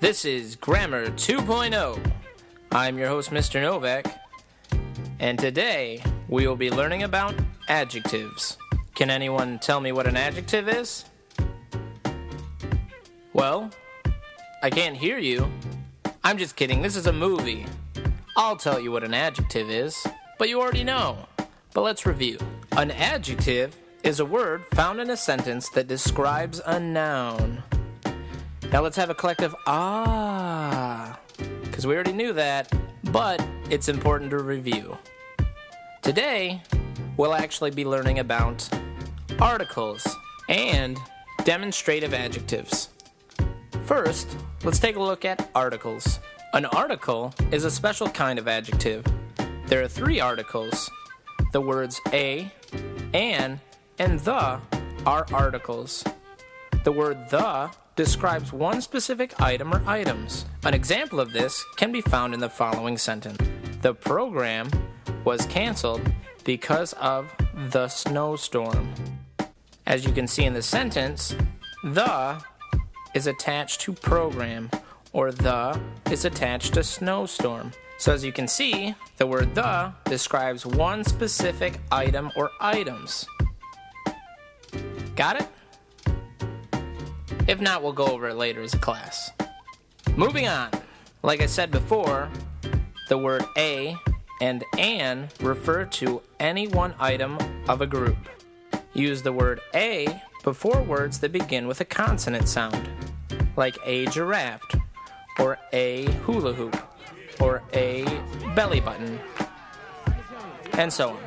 This is Grammar 2.0. I'm your host, Mr. Novak, and today we will be learning about adjectives. Can anyone tell me what an adjective is? Well, I can't hear you. I'm just kidding, this is a movie. I'll tell you what an adjective is, but you already know. But let's review. An adjective is a word found in a sentence that describes a noun. Now let's have a collective because we already knew that, but it's important to review. Today, we'll actually be learning about articles and demonstrative adjectives. First, let's take a look at articles. An article is a special kind of adjective. There are three articles. The words a, and the are articles. The word the describes one specific item or items. An example of this can be found in the following sentence. The program was canceled because of the snowstorm. As you can see in the sentence, the is attached to program, or the is attached to snowstorm. So as you can see, the word the describes one specific item or items. Got it? If not, we'll go over it later as a class. Moving on. Like I said before, the word a and an refer to any one item of a group. Use the word a before words that begin with a consonant sound, like a giraffe, or a hula hoop, or a belly button, and so on.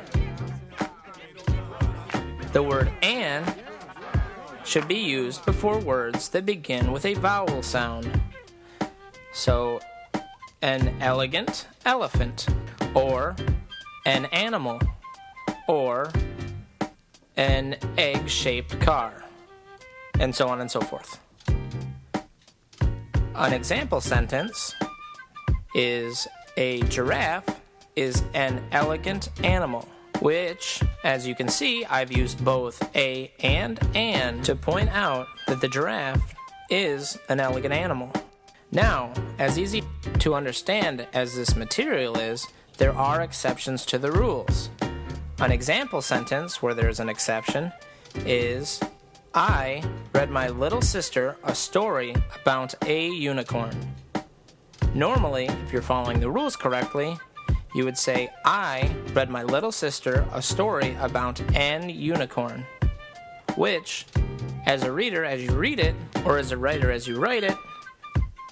The word an should be used before words that begin with a vowel sound. So, an elegant elephant, or an animal, or an egg-shaped car, and so on and so forth. An example sentence is a giraffe is an elegant animal, which, as you can see, I've used both a and to point out that the giraffe is an elegant animal. Now, as easy to understand as this material is, there are exceptions to the rules. An example sentence where there's an exception is, I read my little sister a story about a unicorn. Normally, if you're following the rules correctly, you would say, I read my little sister a story about an unicorn, which, as a reader, as you read it, or as a writer, as you write it,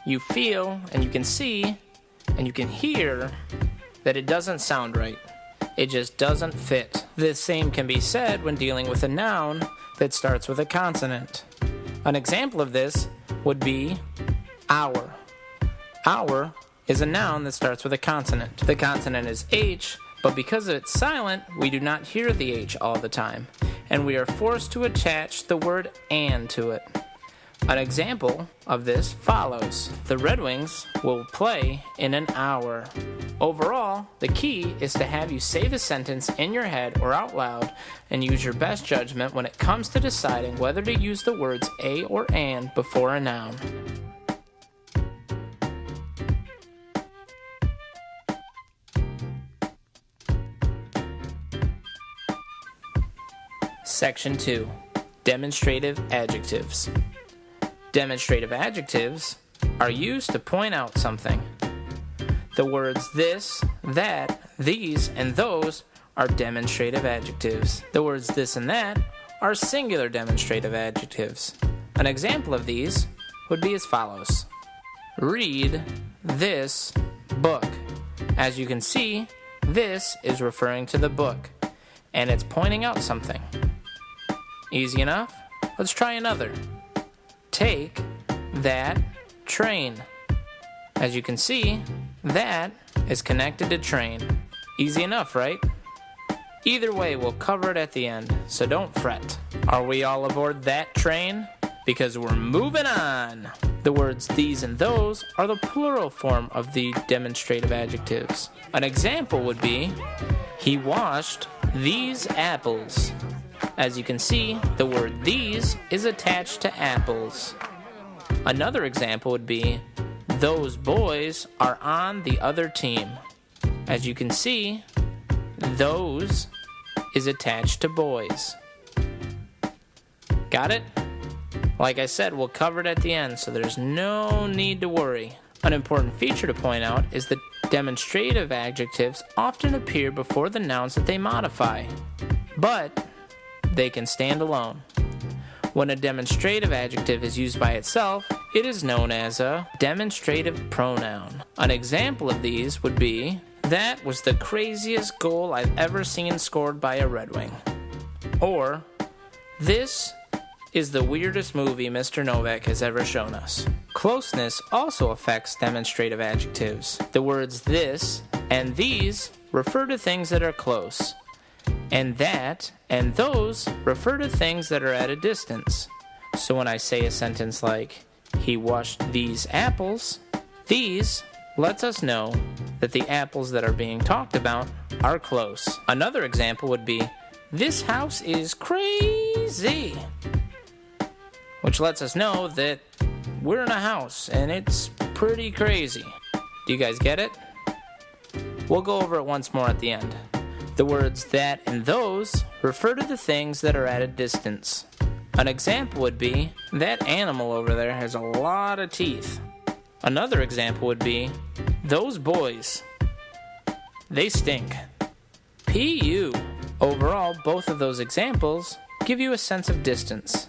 you feel and you can see and you can hear that it doesn't sound right. It just doesn't fit. The same can be said when dealing with a noun that starts with a consonant. An example of this would be hour. Hour is a noun that starts with a consonant. The consonant is H, but because it's silent, we do not hear the H all the time, and we are forced to attach the word and to it. An example of this follows. The Red Wings will play in an hour. Overall, the key is to have you say the sentence in your head or out loud and use your best judgment when it comes to deciding whether to use the words a or an before a noun. Section 2. Demonstrative adjectives. Demonstrative adjectives are used to point out something. The words this, that, these, and those are demonstrative adjectives. The words this and that are singular demonstrative adjectives. An example of these would be as follows. Read this book. As you can see, this is referring to the book, and it's pointing out something. Easy enough? Let's try another. Take that train. As you can see, that is connected to train. Easy enough, right? Either way, we'll cover it at the end, so don't fret. Are we all aboard that train? Because we're moving on. The words these and those are the plural form of the demonstrative adjectives. An example would be, he washed these apples. As you can see, the word these is attached to apples. Another example would be, those boys are on the other team. As you can see, those is attached to boys. Got it? Like I said, we'll cover it at the end, so there's no need to worry. An important feature to point out is that demonstrative adjectives often appear before the nouns that they modify, but they can stand alone. When a demonstrative adjective is used by itself, it is known as a demonstrative pronoun. An example of these would be, "That was the craziest goal I've ever seen scored by a Red Wing." Or, "This is the weirdest movie Mr. Novak has ever shown us." Closeness also affects demonstrative adjectives. The words this and these refer to things that are close, and that and those refer to things that are at a distance. So when I say a sentence like, "He washed these apples," these lets us know that the apples that are being talked about are close. Another example would be, "This house is crazy," which lets us know that we're in a house and it's pretty crazy. Do you guys get it? We'll go over it once more at the end. The words that and those refer to the things that are at a distance. An example would be, "That animal over there has a lot of teeth." Another example would be, "Those boys, they stink." P.U. Overall, both of those examples give you a sense of distance.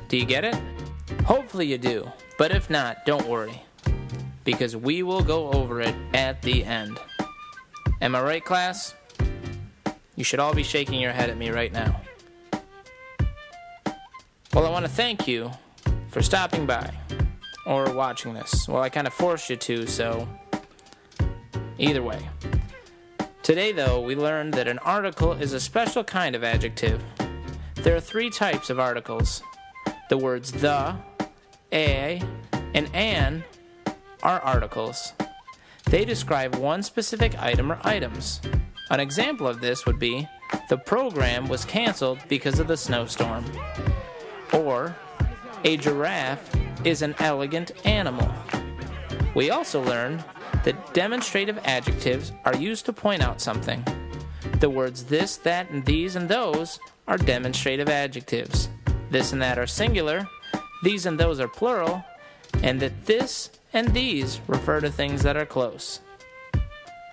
Do you get it? Hopefully you do, but if not, don't worry, because we will go over it at the end. Am I right, class? You should all be shaking your head at me right now. Well, I want to thank you for stopping by or watching this. Well, I kind of forced you to, so either way. Today, though, we learned that an article is a special kind of adjective. There are 3 types of articles. The words the, a, and an are articles. They describe one specific item or items. An example of this would be, "The program was canceled because of the snowstorm." Or, "A giraffe is an elegant animal." We also learned that demonstrative adjectives are used to point out something. The words this, that, and these, and those are demonstrative adjectives. This and that are singular, these and those are plural, and that this and these refer to things that are close.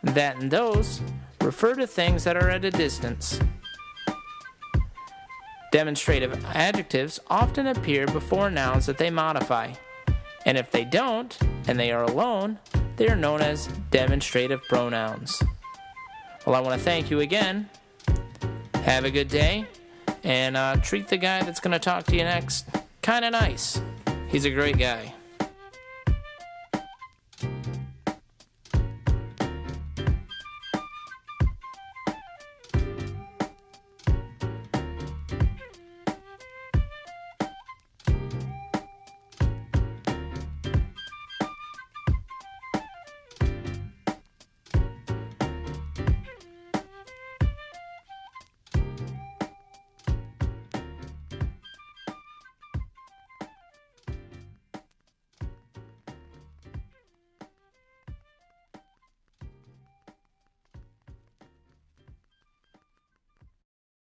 That and those refer to things that are at a distance. Demonstrative adjectives often appear before nouns that they modify, and if they don't, and they are alone, they are known as demonstrative pronouns. Well, I want to thank you again. Have a good day. And treat the guy that's going to talk to you next kind of nice. He's a great guy.